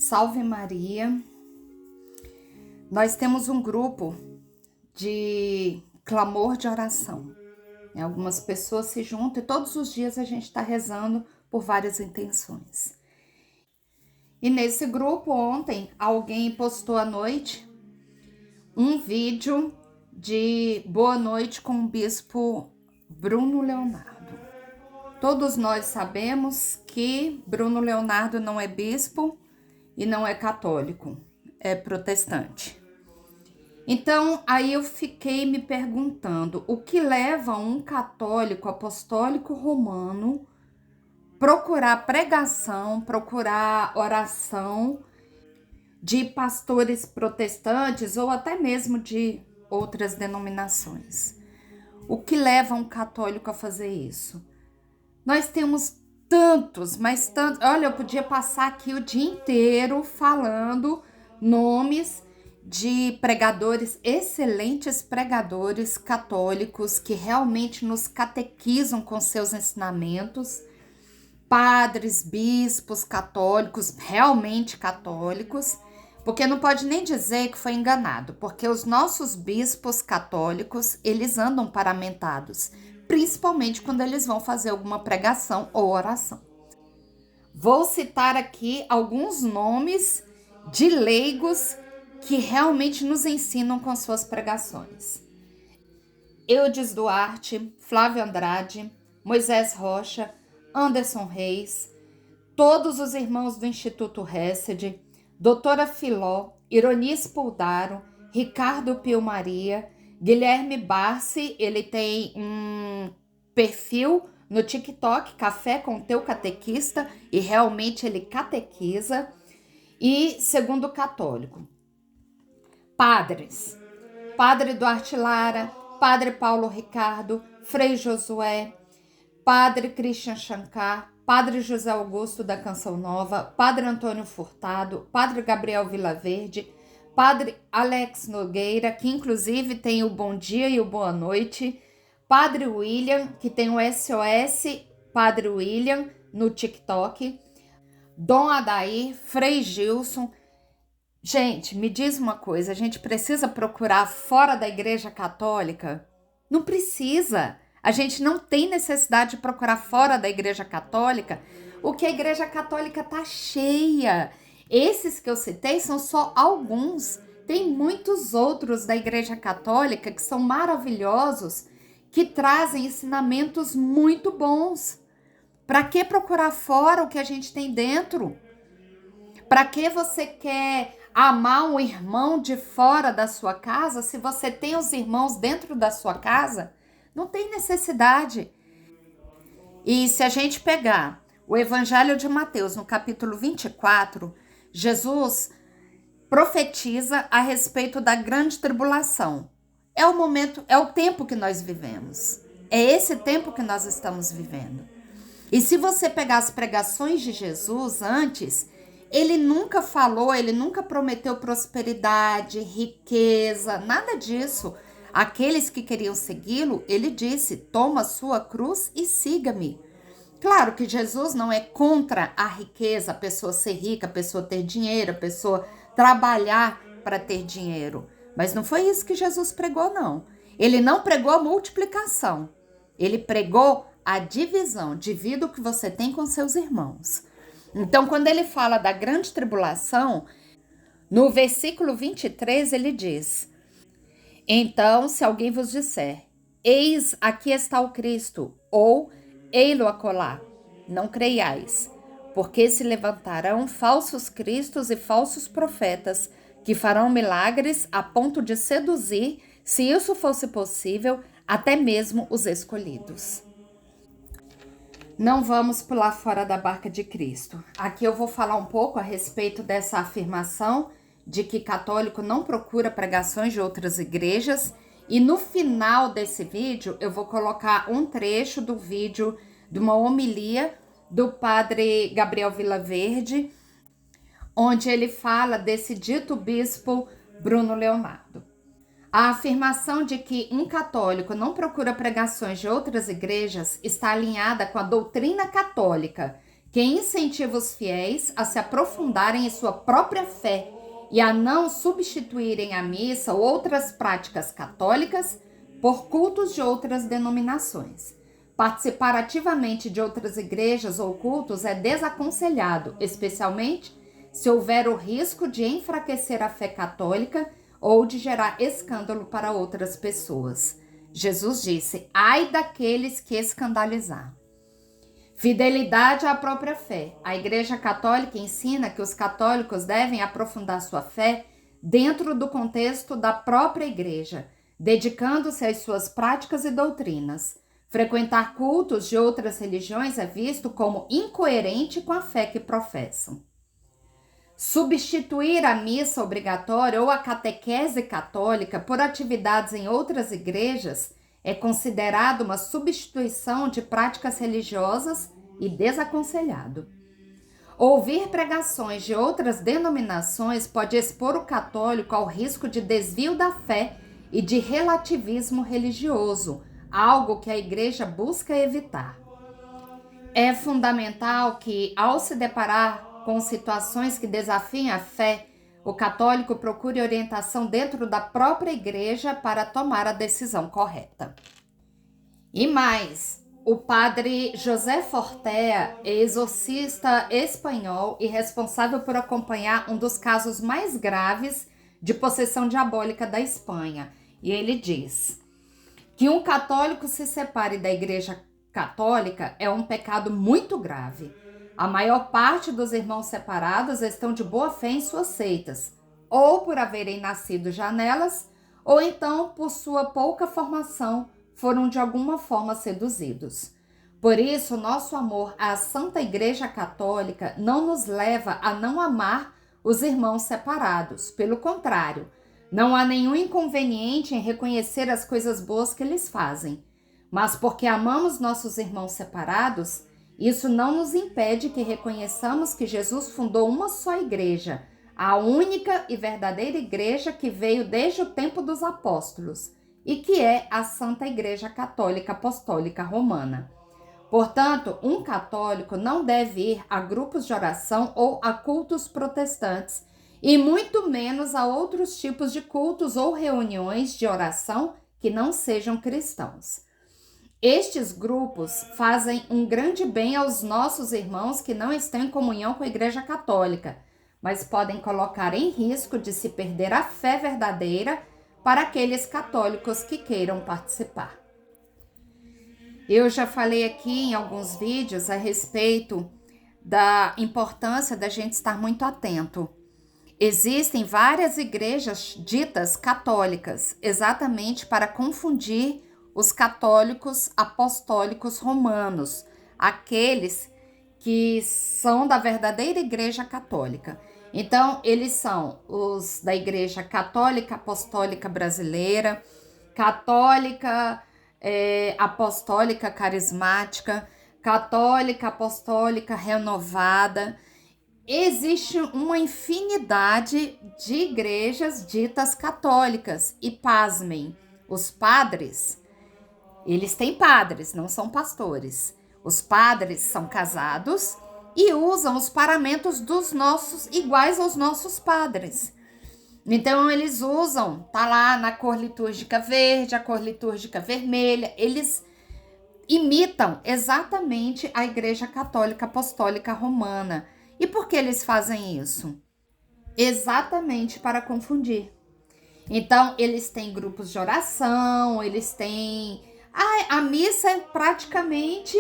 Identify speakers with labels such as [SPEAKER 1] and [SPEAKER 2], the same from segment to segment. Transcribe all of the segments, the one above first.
[SPEAKER 1] Salve Maria. Nós temos um grupo de clamor de oração. Algumas pessoas se juntam e todos os dias a gente está rezando por várias intenções. E nesse grupo ontem alguém postou à noite um vídeo de boa noite com o bispo Bruno Leonardo. Todos nós sabemos que Bruno Leonardo não é bispo e não é católico, é protestante. Então, aí eu fiquei me perguntando o que leva um católico apostólico romano procurar pregação, procurar oração de pastores protestantes ou até mesmo de outras denominações. O que leva um católico a fazer isso? Nós temos tantos, mas tantos. Olha, eu podia passar aqui o dia inteiro falando nomes de pregadores, excelentes pregadores católicos que realmente nos catequizam com seus ensinamentos, padres, bispos católicos, realmente católicos, porque não pode nem dizer que foi enganado, porque os nossos bispos católicos, eles andam paramentados, principalmente quando eles vão fazer alguma pregação ou oração. Vou citar aqui alguns nomes de leigos que realmente nos ensinam com suas pregações. Eudes Duarte, Flávio Andrade, Moisés Rocha, Anderson Reis, todos os irmãos do Instituto Hesed, Doutora Filó, Ironi Spuldaro, Ricardo Pio Maria, Guilherme Barsi, ele tem um perfil no TikTok, Café com Teu Catequista, e realmente ele catequiza. E Segundo Católico, padres, Padre Duarte Lara, Padre Paulo Ricardo, Frei Josué, Padre Christian Shankar, Padre José Augusto da Canção Nova, Padre Antônio Furtado, Padre Gabriel Vilaverde, Padre Alex Nogueira, que inclusive tem o Bom Dia e o Boa Noite, Padre William, que tem o SOS Padre William no TikTok, Dom Adair, Frei Gilson. Gente, me diz uma coisa, a gente precisa procurar fora da Igreja Católica? Não precisa. A gente não tem necessidade de procurar fora da Igreja Católica, o que a Igreja Católica está cheia. Esses que eu citei são só alguns. Tem muitos outros da Igreja Católica que são maravilhosos, que trazem ensinamentos muito bons. Para que procurar fora o que a gente tem dentro? Para que você quer amar um irmão de fora da sua casa se você tem os irmãos dentro da sua casa? Não tem necessidade. E se a gente pegar o Evangelho de Mateus, no capítulo 24, Jesus profetiza a respeito da grande tribulação. É o momento, é o tempo que nós vivemos. É esse tempo que nós estamos vivendo. E se você pegar as pregações de Jesus antes, ele nunca falou, ele nunca prometeu prosperidade, riqueza, nada disso. Aqueles que queriam segui-lo, ele disse: toma sua cruz e siga-me. Claro que Jesus não é contra a riqueza, a pessoa ser rica, a pessoa ter dinheiro, a pessoa trabalhar para ter dinheiro. Mas não foi isso que Jesus pregou, não. Ele não pregou a multiplicação. Ele pregou a divisão. Divida o que você tem com seus irmãos. Então, quando ele fala da grande tribulação, no versículo 23, ele diz: então, se alguém vos disser, eis aqui está o Cristo, ou ei-lo acolá, não creiais, porque se levantarão falsos cristos e falsos profetas, que farão milagres a ponto de seduzir, se isso fosse possível, até mesmo os escolhidos. Não vamos pular fora da barca de Cristo. Aqui eu vou falar um pouco a respeito dessa afirmação de que católico não procura pregações de outras igrejas. E no final desse vídeo, eu vou colocar um trecho do vídeo de uma homilia do padre Gabriel Vilaverde, onde ele fala desse dito bispo Bruno Leonardo. A afirmação de que um católico não procura pregações de outras igrejas está alinhada com a doutrina católica, que incentiva os fiéis a se aprofundarem em sua própria fé e a não substituírem a missa ou outras práticas católicas por cultos de outras denominações. Participar ativamente de outras igrejas ou cultos é desaconselhado, especialmente se houver o risco de enfraquecer a fé católica ou de gerar escândalo para outras pessoas. Jesus disse: ai daqueles que escandalizar. Fidelidade à própria fé. A Igreja Católica ensina que os católicos devem aprofundar sua fé dentro do contexto da própria Igreja, dedicando-se às suas práticas e doutrinas. Frequentar cultos de outras religiões é visto como incoerente com a fé que professam. Substituir a missa obrigatória ou a catequese católica por atividades em outras igrejas é considerado uma substituição de práticas religiosas e desaconselhado. Ouvir pregações de outras denominações pode expor o católico ao risco de desvio da fé e de relativismo religioso, algo que a igreja busca evitar. É fundamental que, ao se deparar com situações que desafiem a fé, o católico procure orientação dentro da própria igreja para tomar a decisão correta. E mais, o padre José Fortea é exorcista espanhol e responsável por acompanhar um dos casos mais graves de possessão diabólica da Espanha. E ele diz que um católico se separe da igreja católica é um pecado muito grave. A maior parte dos irmãos separados estão de boa fé em suas seitas, ou por haverem nascido já nelas, ou então por sua pouca formação foram de alguma forma seduzidos. Por isso, nosso amor à Santa Igreja Católica não nos leva a não amar os irmãos separados. Pelo contrário, não há nenhum inconveniente em reconhecer as coisas boas que eles fazem. Mas porque amamos nossos irmãos separados, isso não nos impede que reconheçamos que Jesus fundou uma só igreja, a única e verdadeira igreja que veio desde o tempo dos apóstolos, e que é a Santa Igreja Católica Apostólica Romana. Portanto, um católico não deve ir a grupos de oração ou a cultos protestantes, e muito menos a outros tipos de cultos ou reuniões de oração que não sejam cristãos. Estes grupos fazem um grande bem aos nossos irmãos que não estão em comunhão com a Igreja Católica, mas podem colocar em risco de se perder a fé verdadeira para aqueles católicos que queiram participar. Eu já falei aqui em alguns vídeos a respeito da importância da gente estar muito atento. Existem várias igrejas ditas católicas, exatamente para confundir os católicos apostólicos romanos, aqueles que são da verdadeira Igreja Católica. Então, eles são os da Igreja Católica Apostólica Brasileira, Católica Apostólica Carismática, Católica Apostólica Renovada. Existe uma infinidade de igrejas ditas católicas e, pasmem, os padres, eles têm padres, não são pastores. Os padres são casados e usam os paramentos dos nossos, iguais aos nossos padres. Então, eles usam, tá lá na cor litúrgica verde, a cor litúrgica vermelha, eles imitam exatamente a Igreja Católica Apostólica Romana. E por que eles fazem isso? Exatamente para confundir. Então, eles têm grupos de oração, eles têm... a missa é praticamente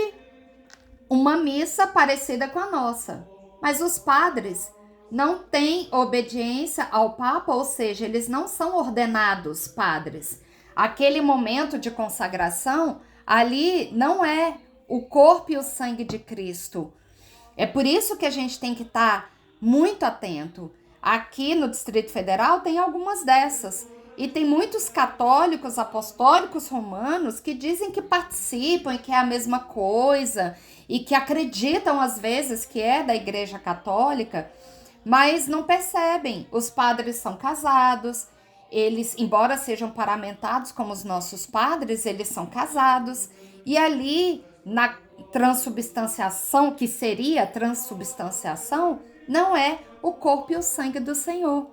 [SPEAKER 1] uma missa parecida com a nossa. Mas os padres não têm obediência ao Papa, ou seja, eles não são ordenados padres. Aquele momento de consagração, ali não é o corpo e o sangue de Cristo. É por isso que a gente tem que estar muito atento. Aqui no Distrito Federal tem algumas dessas. E tem muitos católicos apostólicos romanos que dizem que participam e que é a mesma coisa e que acreditam às vezes que é da Igreja Católica, mas não percebem. Os padres são casados, eles, embora sejam paramentados como os nossos padres, eles são casados. E ali, transubstanciação, que seria transubstanciação, não é o corpo e o sangue do Senhor.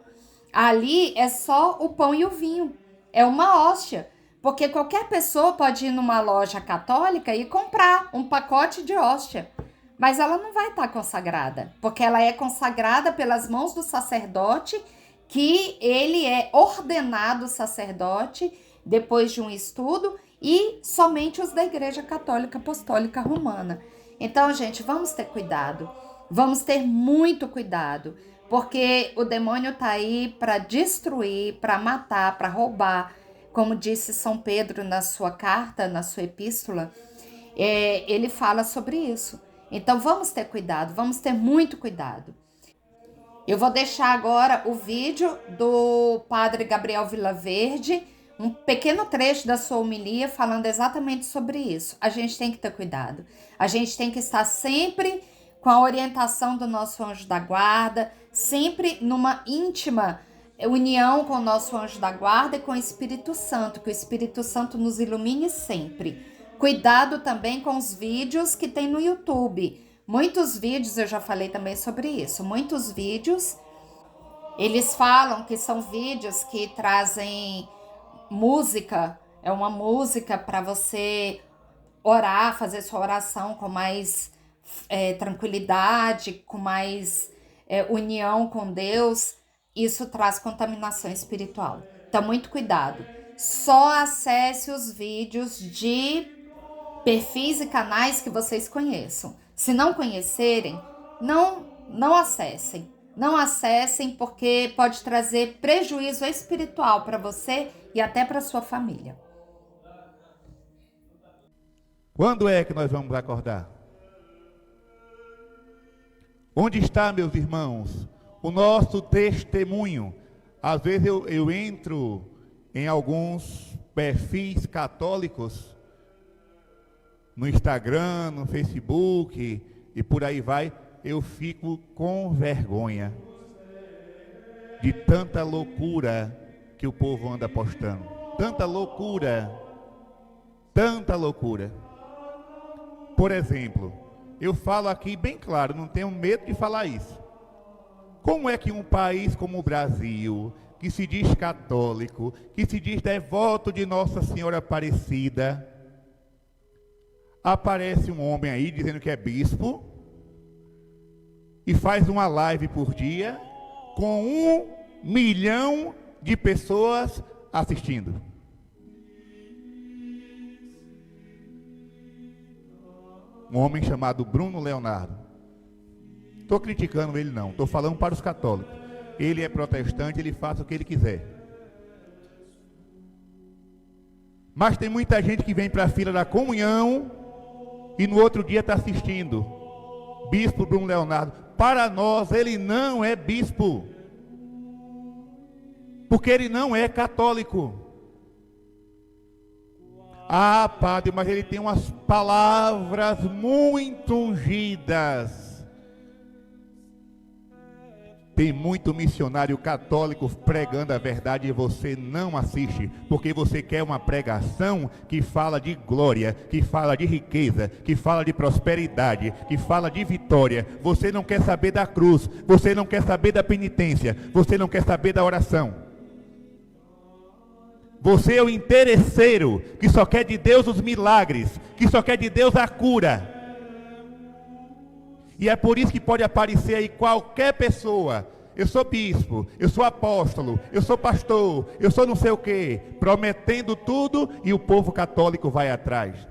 [SPEAKER 1] Ali é só o pão e o vinho. É uma hóstia. Porque qualquer pessoa pode ir numa loja católica e comprar um pacote de hóstia. Mas ela não vai estar consagrada. Porque ela é consagrada pelas mãos do sacerdote, que ele é ordenado sacerdote depois de um estudo, e somente os da Igreja Católica Apostólica Romana. Então, gente, vamos ter cuidado. Vamos ter muito cuidado, porque o demônio está aí para destruir, para matar, para roubar. Como disse São Pedro na sua carta, na sua epístola, ele fala sobre isso. Então, vamos ter cuidado, vamos ter muito cuidado. Eu vou deixar agora o vídeo do padre Gabriel Vilaverde, um pequeno trecho da sua homilia falando exatamente sobre isso. A gente tem que ter cuidado. A gente tem que estar sempre com a orientação do nosso anjo da guarda, sempre numa íntima união com o nosso anjo da guarda e com o Espírito Santo, que o Espírito Santo nos ilumine sempre. Cuidado também com os vídeos que tem no YouTube. Muitos vídeos, eu já falei também sobre isso, muitos vídeos, eles falam que são vídeos que trazem música, é uma música para você orar, fazer sua oração com mais tranquilidade, com mais união com Deus. Isso traz contaminação espiritual. Então, muito cuidado. Só acesse os vídeos de perfis e canais que vocês conheçam. Se não conhecerem, não acessem. Não acessem, porque pode trazer prejuízo espiritual para você e até para sua família.
[SPEAKER 2] Quando é que nós vamos acordar? Onde está, meus irmãos, o nosso testemunho? Às vezes eu entro em alguns perfis católicos, no Instagram, no Facebook e por aí vai, eu fico com vergonha de tanta loucura que o povo anda postando. Tanta loucura. Por exemplo, eu falo aqui bem claro, não tenho medo de falar isso. Como é que um país como o Brasil, que se diz católico, que se diz devoto de Nossa Senhora Aparecida, aparece um homem aí dizendo que é bispo e faz uma live por dia com 1 milhão de pessoas assistindo? Um homem chamado Bruno Leonardo. Estou criticando ele não, estou falando para os católicos. Ele é protestante, ele faz o que ele quiser. Mas tem muita gente que vem para a fila da comunhão e no outro dia está assistindo. Bispo Bruno Leonardo. Para nós, ele não é bispo, porque ele não é católico. Ah, padre, mas ele tem umas palavras muito ungidas. Tem muito missionário católico pregando a verdade e você não assiste, porque você quer uma pregação que fala de glória, que fala de riqueza, que fala de prosperidade, que fala de vitória. Você não quer saber da cruz, você não quer saber da penitência, você não quer saber da oração. Você é o interesseiro que só quer de Deus os milagres, que só quer de Deus a cura. E é por isso que pode aparecer aí qualquer pessoa. Eu sou bispo, eu sou apóstolo, eu sou pastor, eu sou não sei o quê, prometendo tudo e o povo católico vai atrás.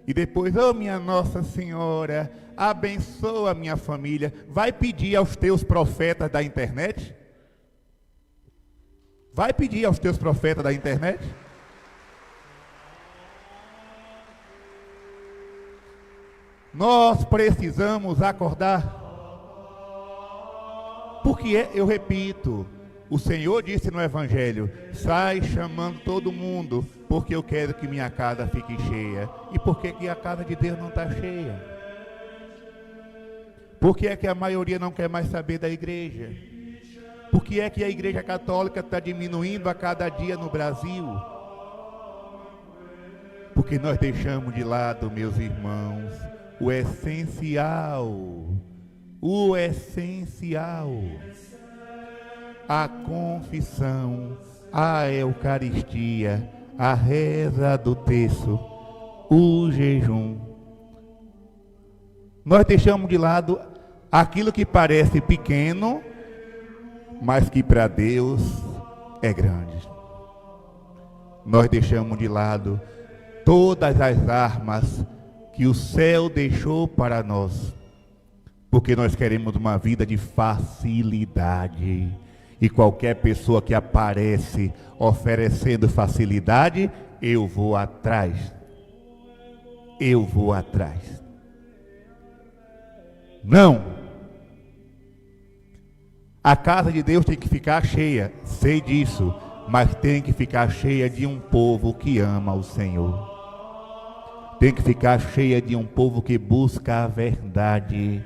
[SPEAKER 2] E depois, oh minha Nossa Senhora, abençoa a minha família. Vai pedir aos teus profetas da internet? Vai pedir aos teus profetas da internet? Nós precisamos acordar. Porque, eu repito, o Senhor disse no Evangelho: sai chamando todo mundo, porque eu quero que minha casa fique cheia. E por que a casa de Deus não está cheia? Por que é que a maioria não quer mais saber da igreja? Por que é que a igreja católica está diminuindo a cada dia no Brasil? Porque nós deixamos de lado, meus irmãos, o essencial. O essencial. A confissão, a Eucaristia, a reza do terço, o jejum. Nós deixamos de lado aquilo que parece pequeno, mas que para Deus é grande. Nós deixamos de lado todas as armas que o céu deixou para nós, porque nós queremos uma vida de facilidade. E qualquer pessoa que aparece oferecendo facilidade, eu vou atrás. Eu vou atrás. Não. A casa de Deus tem que ficar cheia, sei disso, mas tem que ficar cheia de um povo que ama o Senhor. Tem que ficar cheia de um povo que busca a verdade.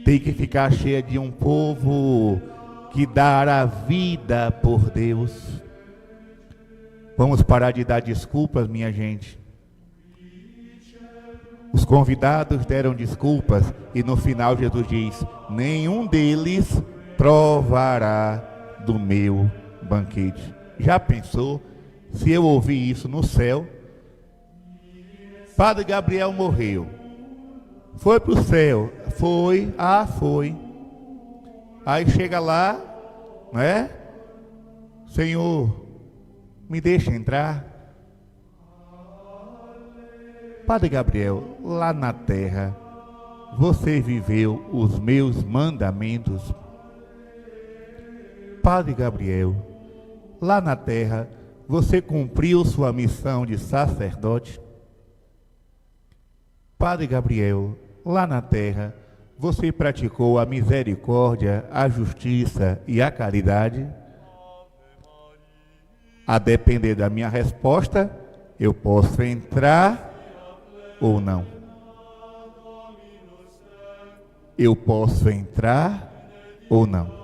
[SPEAKER 2] Tem que ficar cheia de um povo que dá a vida por Deus. Vamos parar de dar desculpas, minha gente. Os convidados deram desculpas e no final Jesus diz: nenhum deles provará do meu banquete. Já pensou se eu ouvir isso no céu? Padre Gabriel morreu, foi para o céu, foi. Aí chega lá, né? Senhor, me deixa entrar. Padre Gabriel, lá na terra, você viveu os meus mandamentos? Padre Gabriel, lá na terra, você cumpriu sua missão de sacerdote? Padre Gabriel, lá na terra, você praticou a misericórdia, a justiça e a caridade? A depender da minha resposta, eu posso entrar ou não. Eu posso entrar ou não.